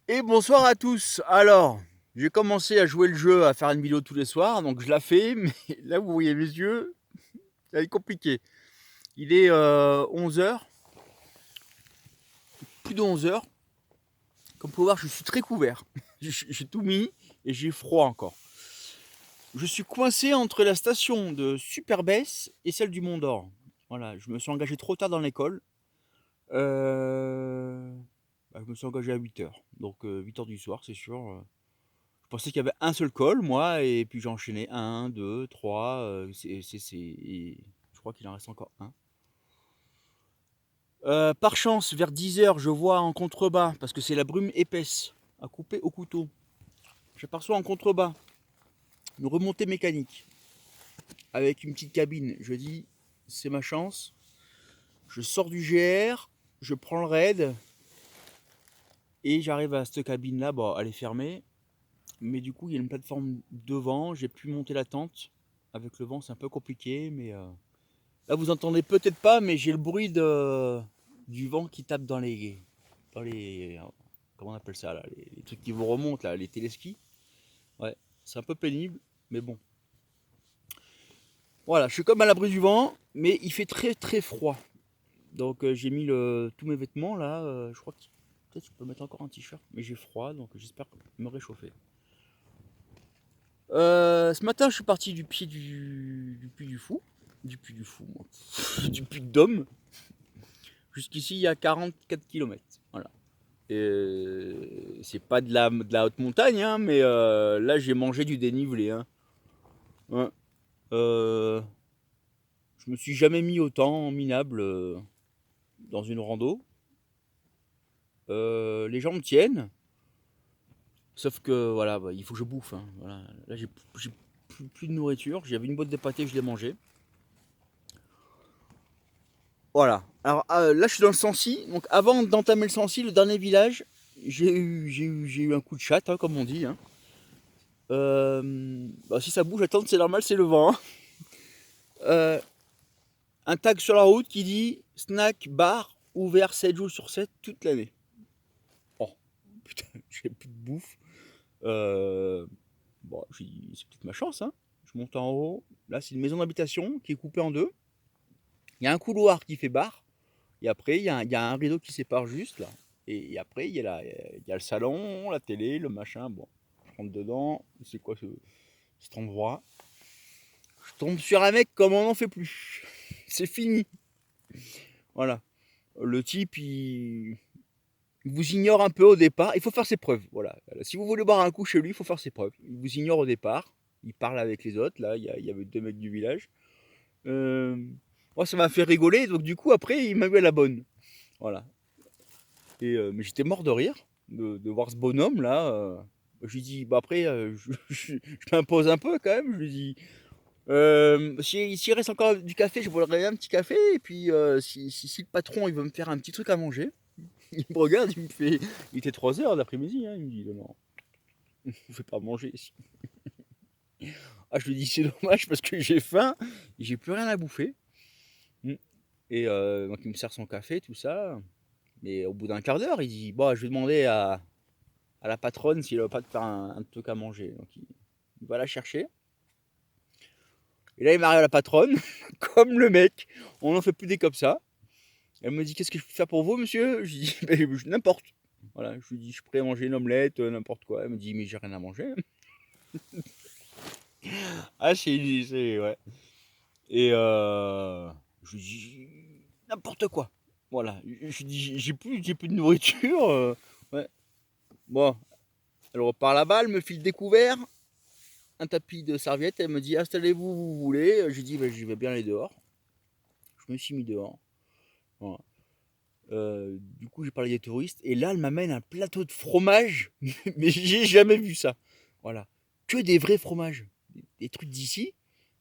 Et bonsoir à tous. Alors, j'ai commencé à jouer le jeu, à faire une vidéo tous les soirs, donc je la fais, mais là vous voyez mes yeux, ça va être compliqué. Il est 11 h, plus de 11 h. Comme vous pouvez voir, je suis très couvert. J'ai tout mis et j'ai froid encore. Je suis coincé entre la station de Superbès et celle du Mont d'Or. Voilà, je me suis engagé trop tard dans l'école. Euh, je me suis engagé à 8 h. Donc 8 h du soir, c'est sûr. Je pensais qu'il y avait un seul col, moi, et puis j'ai enchaîné un, deux, trois. Et je crois qu'il en reste encore un. Par chance, vers 10 h, je vois en contrebas, parce que c'est la brume épaisse, à couper au couteau. J'aperçois en contrebas une remontée mécanique avec une petite cabine. Je dis, c'est ma chance. Je sors du GR, je prends le raid et j'arrive à cette cabine-là. Bon, elle est fermée, mais du coup, il y a une plateforme devant. J'ai pu monter la tente. Avec le vent, c'est un peu compliqué, mais là, vous entendez peut-être pas, mais j'ai le bruit du vent qui tape dans les, comment on appelle ça là, les trucs qui vous remontent là, les téléskis. Ouais, c'est un peu pénible, mais bon. Voilà, je suis comme à l'abri du vent, mais il fait très très froid. Donc j'ai mis tous mes vêtements là. Je crois que peut-être je peux mettre encore un t-shirt, mais j'ai froid, donc j'espère me réchauffer. Ce matin, je suis parti du pied du Puy du Fou. Du Puy du Fou, moi. Du Puy de Dôme. Jusqu'ici, il y a 44 km. Voilà. C'est pas de la haute montagne, hein, mais là, j'ai mangé du dénivelé. Hein. Ouais. Euh, je me suis jamais mis autant minable dans une rando. Les gens me tiennent, sauf que voilà, bah, il faut que je bouffe. Hein, voilà. Là, j'ai plus de nourriture. J'avais une boîte de pâté, je l'ai mangée. Voilà. Alors là, je suis dans le Sancy. Donc, avant d'entamer le Sancy, le dernier village, j'ai eu un coup de chatte, hein, comme on dit. Hein. Bah, si ça bouge, attends, c'est normal, c'est le vent. Hein. Euh, un tag sur la route qui dit snack bar ouvert 7 jours sur 7 toute l'année. Oh, putain, j'ai plus de bouffe. Euh, bon, j'ai dit, c'est peut-être ma chance. Hein. Je monte en haut. Là, c'est une maison d'habitation qui est coupée en deux. Il y a un couloir qui fait bar. Et après, il y a un rideau qui sépare juste là. Et après, il y a le salon, la télé, le machin. Bon, je rentre dedans. C'est quoi cet endroit? Je tombe sur un mec comme on n'en fait plus. C'est fini. Voilà. Le type, il vous ignore un peu au départ. Il faut faire ses preuves. Voilà. Si vous voulez boire un coup chez lui, il faut faire ses preuves. Il vous ignore au départ. Il parle avec les autres. Là, il y avait deux mecs du village. Euh, Moi, ça m'a fait rigoler. Donc, du coup, après, il m'a eu à la bonne. Voilà. Mais j'étais mort de rire de voir ce bonhomme là. Je lui dis, bah après, je m'impose un peu quand même. Je lui dis, s'il reste encore du café, je boirai un petit café. Et puis, si le patron il veut me faire un petit truc à manger, il me regarde, il me fait. Il était 3 heures d'après-midi, hein, il me dit, non, je ne fais pas manger ici. Ah, je lui dis, c'est dommage parce que j'ai faim, j'ai plus rien à bouffer. Mm. Et donc, il me sert son café, tout ça. Mais au bout d'un quart d'heure, il dit, bon, je vais demander à la patronne s'il va pas te faire un truc à manger. Donc il va la chercher. Et là, il m'arrive à la patronne, comme le mec. On n'en fait plus des comme ça. Elle me dit, qu'est-ce que je peux faire pour vous, monsieur? Je dis, ben, n'importe. Voilà, je lui dis, je suis prêt à manger une omelette, n'importe quoi. Elle me dit, mais j'ai rien à manger. Ah, ouais. Et je lui dis, n'importe quoi. Voilà, je lui dis, j'ai plus de nourriture. Ouais. Bon, elle repart là-bas, elle me file découvert. Un tapis de serviettes, elle me dit installez-vous où vous voulez. Je lui dis bah, je vais bien aller dehors. Je me suis mis dehors. Voilà. Du coup, j'ai parlé des touristes et là, elle m'amène un plateau de fromage, mais j'ai jamais vu ça. Voilà, que des vrais fromages, des trucs d'ici.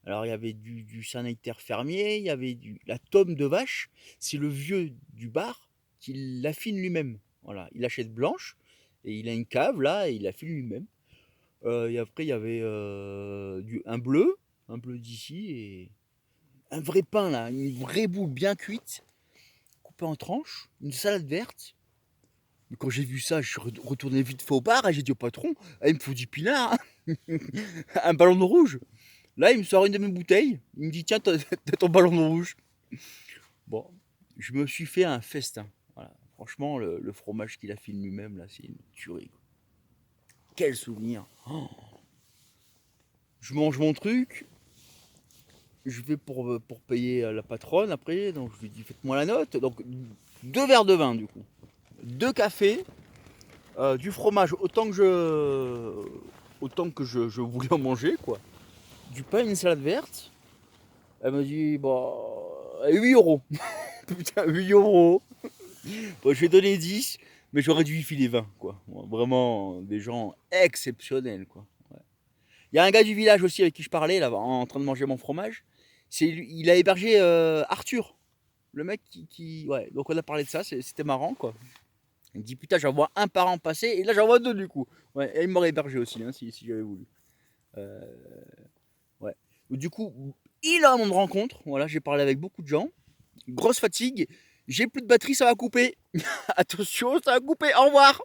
Alors, il y avait du Saint-Nectaire fermier, il y avait la tome de vache. C'est le vieux du bar qui l'affine lui-même. Voilà, il achète blanche et il a une cave là et il l'affine lui-même. Et après, il y avait un bleu d'ici, et un vrai pain, là, une vraie boule bien cuite, coupée en tranches, une salade verte. Mais quand j'ai vu ça, je suis retourné vite fait au bar et j'ai dit au patron, ah, il me faut du pinard, hein. Un ballon de rouge. Là, il me sort une de mes bouteilles. Il me dit, tiens, t'as ton ballon de rouge. Bon, je me suis fait un festin. Voilà. Franchement, le fromage qu'il a fait lui-même, là, c'est une tuerie. Quel souvenir. Oh. Je mange mon truc. Je vais pour payer la patronne après. Donc, je lui dis, faites-moi la note. Donc, 2 verres de vin, du coup. 2 cafés. Du fromage, autant que je voulais en manger, quoi. Du pain, une salade verte. Elle m'a dit, bah, 8 euros. Putain, 8 euros. Bon, je vais donner 10, mais j'aurais dû y filer 20, quoi. Vraiment, des gens exceptionnels, quoi. Ouais. Il y a un gars du village aussi avec qui je parlais, là, en train de manger mon fromage. Il a hébergé Arthur, le mec Ouais, donc on a parlé de ça, c'était marrant, quoi. Il me dit, putain, j'en vois un par an passer, et là j'en vois 2 du coup. Ouais, et il m'aurait hébergé aussi, hein, si j'avais voulu. Euh, ouais. Du coup, il a un nom de rencontre. Voilà, j'ai parlé avec beaucoup de gens. Grosse fatigue. J'ai plus de batterie, ça va couper. Attention, ça va couper. Au revoir.